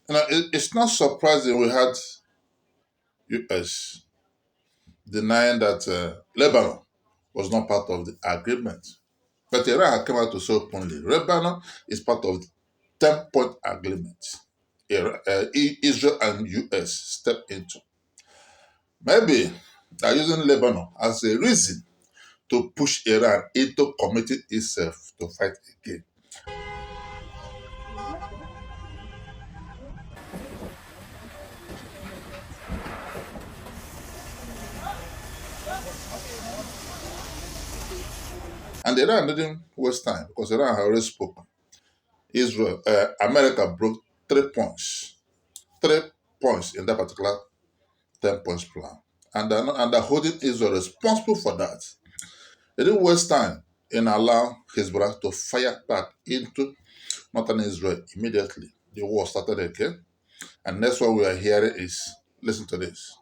It's not surprising we had US denying that Lebanon was not part of the agreement. But Iran had come out to say openly, Lebanon is part of the 10-point agreement Israel and US stepped into. Maybe they're using Lebanon as a reason to push Iran into committing itself to fight again. And Iran didn't waste time because Iran had already spoken. America broke 3 points, 3 points in that particular 10 points plan. And they're holding Israel responsible for that. They didn't waste time in allowing Hezbollah to fire back into northern Israel immediately. The war started again. And next one we are hearing is listen to this.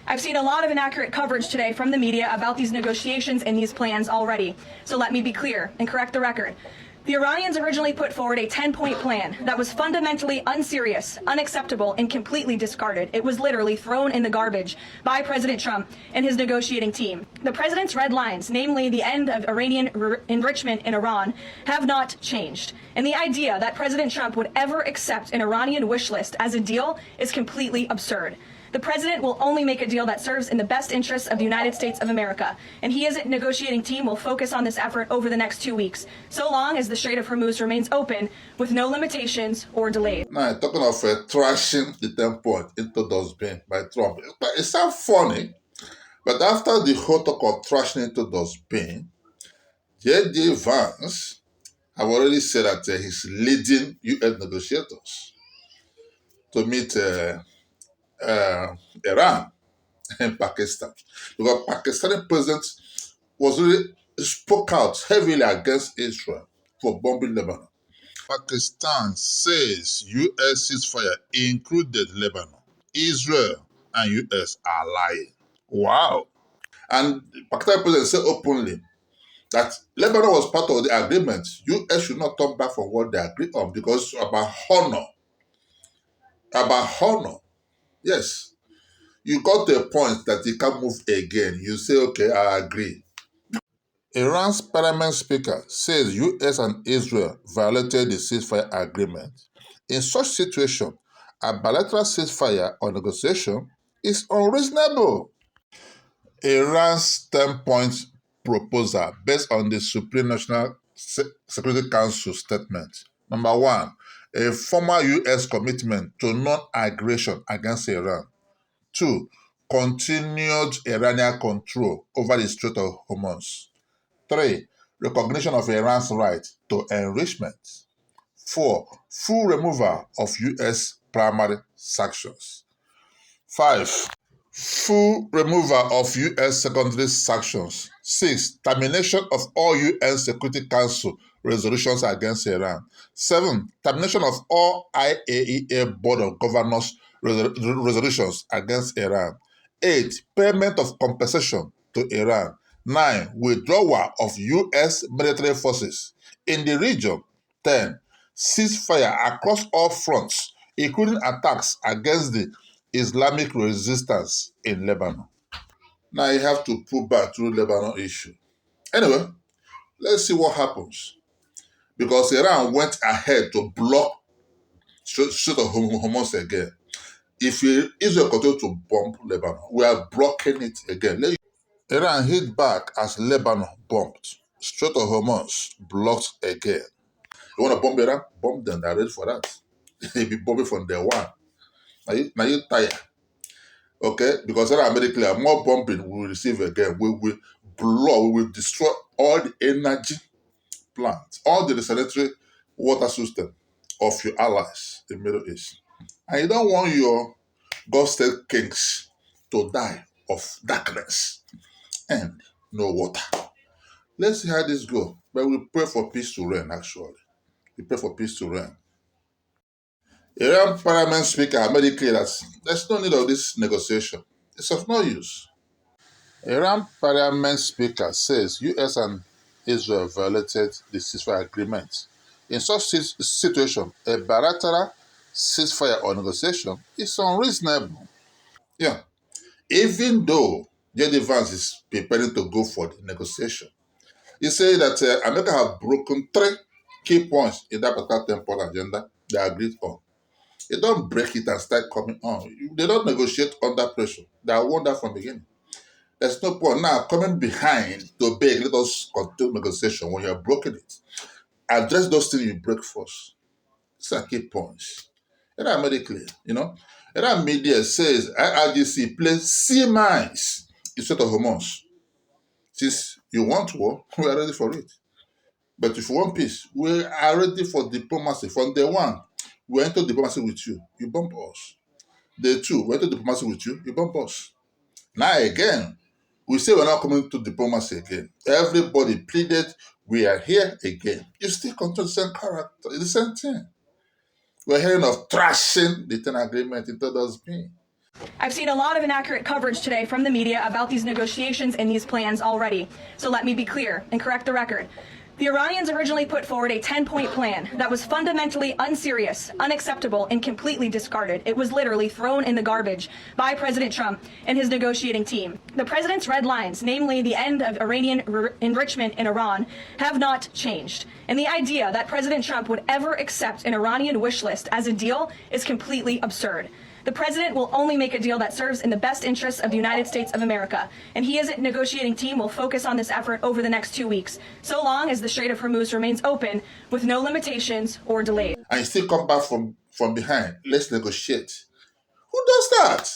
I've seen a lot of inaccurate coverage today from the media about these negotiations and these plans already. So let me be clear and correct the record. The Iranians originally put forward a 10-point plan that was fundamentally unserious, unacceptable, and completely discarded. It was literally thrown in the garbage by President Trump and his negotiating team. The president's red lines, namely the end of Iranian enrichment in Iran, have not changed. And the idea that President Trump would ever accept an Iranian wish list as a deal is completely absurd. The president will only make a deal that serves in the best interests of the United States of America, and he as a negotiating team will focus on this effort over the next 2 weeks, so long as the Strait of Hormuz remains open with no limitations or delays. Now, talking of trashing the 10 point into dustbin by Trump, it sounds funny, but after the whole talk of trashing into dustbin, J.D. Vance have already said that he's leading U.S. negotiators to meet Iran and Pakistan. Because Pakistani president was really spoke out heavily against Israel for bombing Lebanon. Pakistan says U.S. ceasefire included Lebanon. Israel and U.S. are lying. Wow. And Pakistan president said openly that Lebanon was part of the agreement. U.S. should not turn back from what they agreed on because it's about honor. About honor. Yes. You got to a point that you can't move again. You say, okay, I agree. Iran's parliament speaker says US and Israel violated the ceasefire agreement. In such situation, a bilateral ceasefire or negotiation is unreasonable. Iran's 10-point proposal based on the Supreme National Security Council statement. Number one, a formal US commitment to non-aggression against Iran. Two, continued Iranian control over the Strait of Hormuz. Three, recognition of Iran's right to enrichment. Four, full removal of U.S. primary sanctions. Five, full removal of U.S. secondary sanctions. Six, termination of all UN Security Council resolutions against Iran. Seven, termination of all IAEA Board of Governors resolutions against Iran. Eight, payment of compensation to Iran. Nine, withdrawal of U.S. military forces in the region. 10, ceasefire across all fronts, including attacks against the Islamic resistance in Lebanon. Now you have to pull back to the Lebanon issue. Anyway, let's see what happens. Because Iran went ahead to block Strait of Hormuz again. If Israel continue to bomb Lebanon, we are blocking it again. Iran hit back as Lebanon bombed. Strait of Hormuz blocked again. You want to bomb Iran? Bomb them. They're ready for that. They be bombing from day one. Now you tired. Okay? Because Iran made it clear, more bombing we will receive again. We will blow, we will destroy all the energy plants, all the sanitary water system of your allies in the Middle East. And you don't want your God state kings to die of darkness and no water. Let's see how this goes. But we pray for peace to reign, actually. We pray for peace to reign. Iran parliament speaker made it clear that there's no need of this negotiation. It's of no use. Iran parliament speaker says US and Israel violated the ceasefire agreement. In such situation, a bilateral ceasefire or negotiation is unreasonable. Yeah, even though J.D. Vance is preparing to go for the negotiation, he said that America have broken three key points in that particular temporal agenda they agreed on. They don't break it and start coming on. They don't negotiate under pressure. They are warned that from the beginning. There's no point now coming behind to beg, let us continue negotiation when you have broken it. Address those things you break first. These are key points. And I made it clear, Iran media says IRGC plays sea mines instead of Hormuz. Since you want war, we are ready for it. But if you want peace, we are ready for diplomacy. From day one, we enter diplomacy with you. You bump us. Day two, we enter diplomacy with you. You bump us. Now again, we say we're not coming to diplomacy again. Everybody pleaded, we are here again. You still continue the same character. It's the same thing. We're hearing of trashing the 10 agreement into dustbin. I've seen a lot of inaccurate coverage today from the media about these negotiations and these plans already. So let me be clear and correct the record. The Iranians originally put forward a 10-point plan that was fundamentally unserious, unacceptable, and completely discarded. It was literally thrown in the garbage by President Trump and his negotiating team. The president's red lines, namely the end of Iranian enrichment in Iran, have not changed. And the idea that President Trump would ever accept an Iranian wish list as a deal is completely absurd. The president will only make a deal that serves in the best interests of the United States of America, and he and his negotiating team will focus on this effort over the next 2 weeks, so long as the Strait of Hormuz remains open with no limitations or delays. And you still come back from behind. Let's negotiate. Who does that?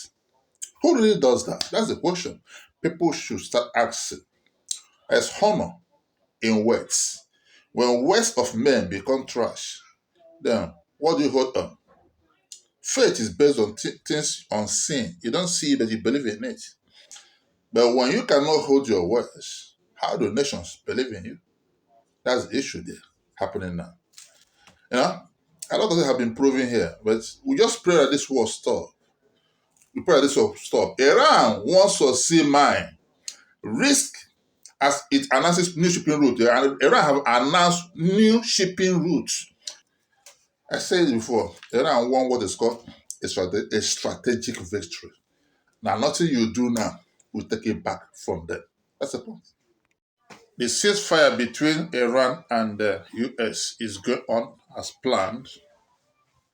Who really does that? That's the question. People should start asking. As honor in words. When words of men become trash, then what do you hold on? Faith is based on things unseen. You don't see it, but you believe in it. But when you cannot hold your words, how do nations believe in you? That's the issue there happening now. You know, a lot of things have been proven here, but we just pray that this war stop. We pray that this will stop. Iran wants to see mine risk as it announces new shipping route. Iran have announced new shipping routes. I said it before, Iran won what is called a strategic victory. Now, nothing you do now will take it back from them. That's the point. The ceasefire between Iran and the US is going on as planned.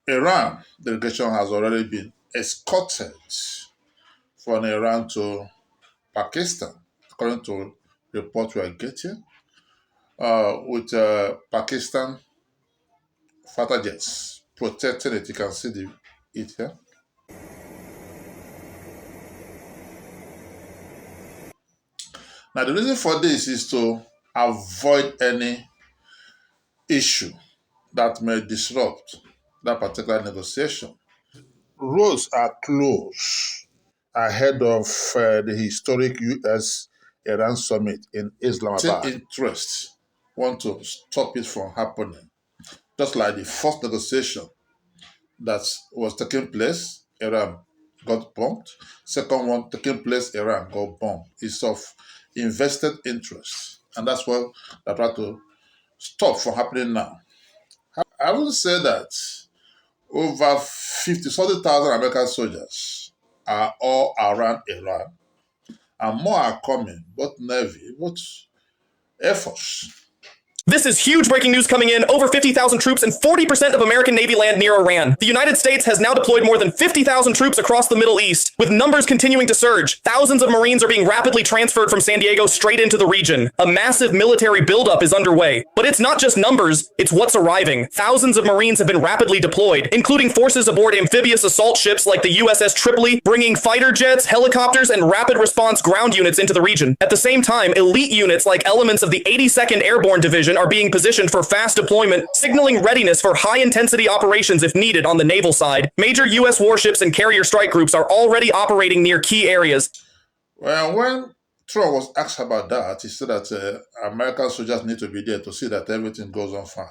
Iran delegation has already been escorted from Iran to Pakistan, according to reports we are getting, with Pakistan fighter jets protecting it. You can see it here. Now, the reason for this is to avoid any issue that may disrupt that particular negotiation. Roads are closed ahead of the historic US-Iran summit in Islamabad. Interests want to stop it from happening. Just like the first negotiation that was taking place, Iran got bombed. Second one taking place, Iran got bombed. It's of invested interest. And that's what they're trying to stop from happening now. I will say that over 50,000 American soldiers are all around Iran, and more are coming, both Navy, both Air Force. This is huge breaking news coming in. Over 50,000 troops and 40% of American Navy land near Iran. The United States has now deployed more than 50,000 troops across the Middle East, with numbers continuing to surge. Thousands of Marines are being rapidly transferred from San Diego straight into the region. A massive military buildup is underway. But it's not just numbers, it's what's arriving. Thousands of Marines have been rapidly deployed, including forces aboard amphibious assault ships like the USS Tripoli, bringing fighter jets, helicopters, and rapid response ground units into the region. At the same time, elite units like elements of the 82nd Airborne Division are being positioned for fast deployment, signaling readiness for high-intensity operations if needed on the naval side. Major U.S. warships and carrier strike groups are already operating near key areas. Well, when Trump was asked about that, he said that American soldiers need to be there to see that everything goes on fine.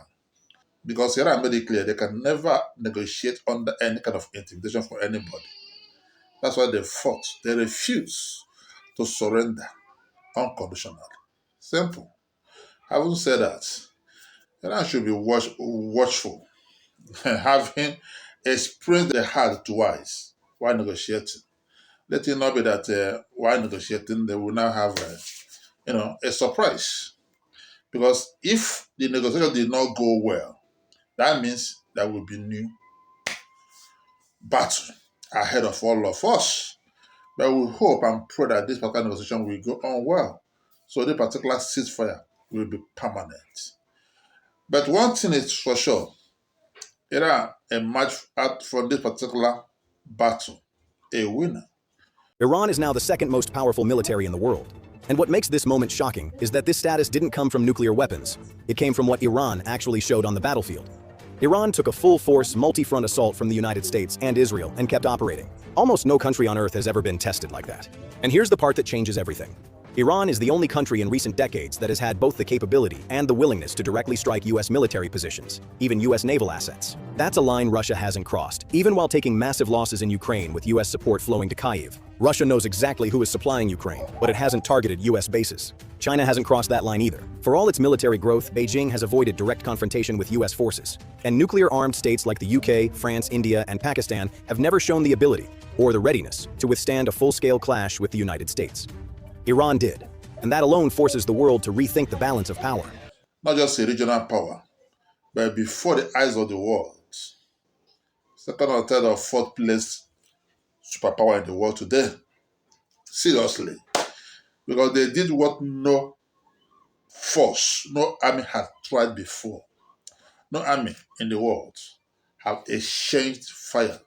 Because Iran made it clear they can never negotiate under any kind of intimidation for anybody. That's why they fought. They refused to surrender unconditionally. Simple. Having said that, Iran should be watchful, having explains the hard to wise while negotiating. Let it not be that while negotiating, they will now have a surprise. Because if the negotiation did not go well, that means there will be new battle ahead of all of us. But we hope and pray that this particular negotiation will go on well. So this particular ceasefire will be permanent. But one thing is for sure, Iran emerged out from this particular battle a winner. Iran is now the second most powerful military in the world. And what makes this moment shocking is that this status didn't come from nuclear weapons. It came from what Iran actually showed on the battlefield. Iran took a full-force, multi-front assault from the United States and Israel and kept operating. Almost no country on Earth has ever been tested like that. And here's the part that changes everything. Iran is the only country in recent decades that has had both the capability and the willingness to directly strike U.S. military positions, even U.S. naval assets. That's a line Russia hasn't crossed, even while taking massive losses in Ukraine with U.S. support flowing to Kyiv. Russia knows exactly who is supplying Ukraine, but it hasn't targeted U.S. bases. China hasn't crossed that line either. For all its military growth, Beijing has avoided direct confrontation with U.S. forces. And nuclear-armed states like the U.K., France, India, and Pakistan have never shown the ability, or the readiness, to withstand a full-scale clash with the United States. Iran did, and that alone forces the world to rethink the balance of power. Not just a regional power, but before the eyes of the world. Second or third or fourth place superpower in the world today. Seriously. Because they did what no force, no army had tried before. No army in the world have exchanged fire,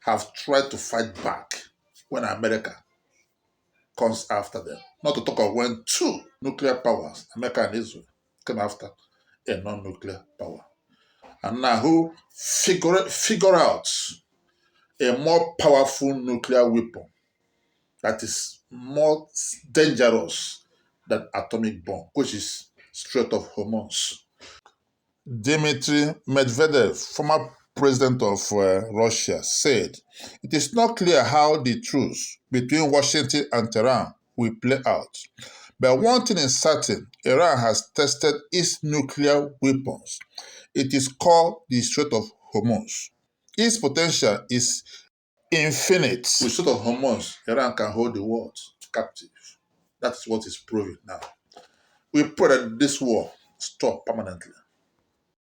have tried to fight back when America comes after them. Not to talk of when two nuclear powers, America and Israel, came after a non-nuclear power. And now who figure out a more powerful nuclear weapon that is more dangerous than atomic bomb, which is Strait of Hormuz. Dmitry Medvedev, former president of Russia, said, "It is not clear how the truce between Washington and Tehran will play out. But one thing is certain, Iran has tested its nuclear weapons. It is called the Strait of Hormuz. Its potential is infinite. With Strait of Hormuz, Iran can hold the world captive. That's what is proving now. We pray that this war stop permanently.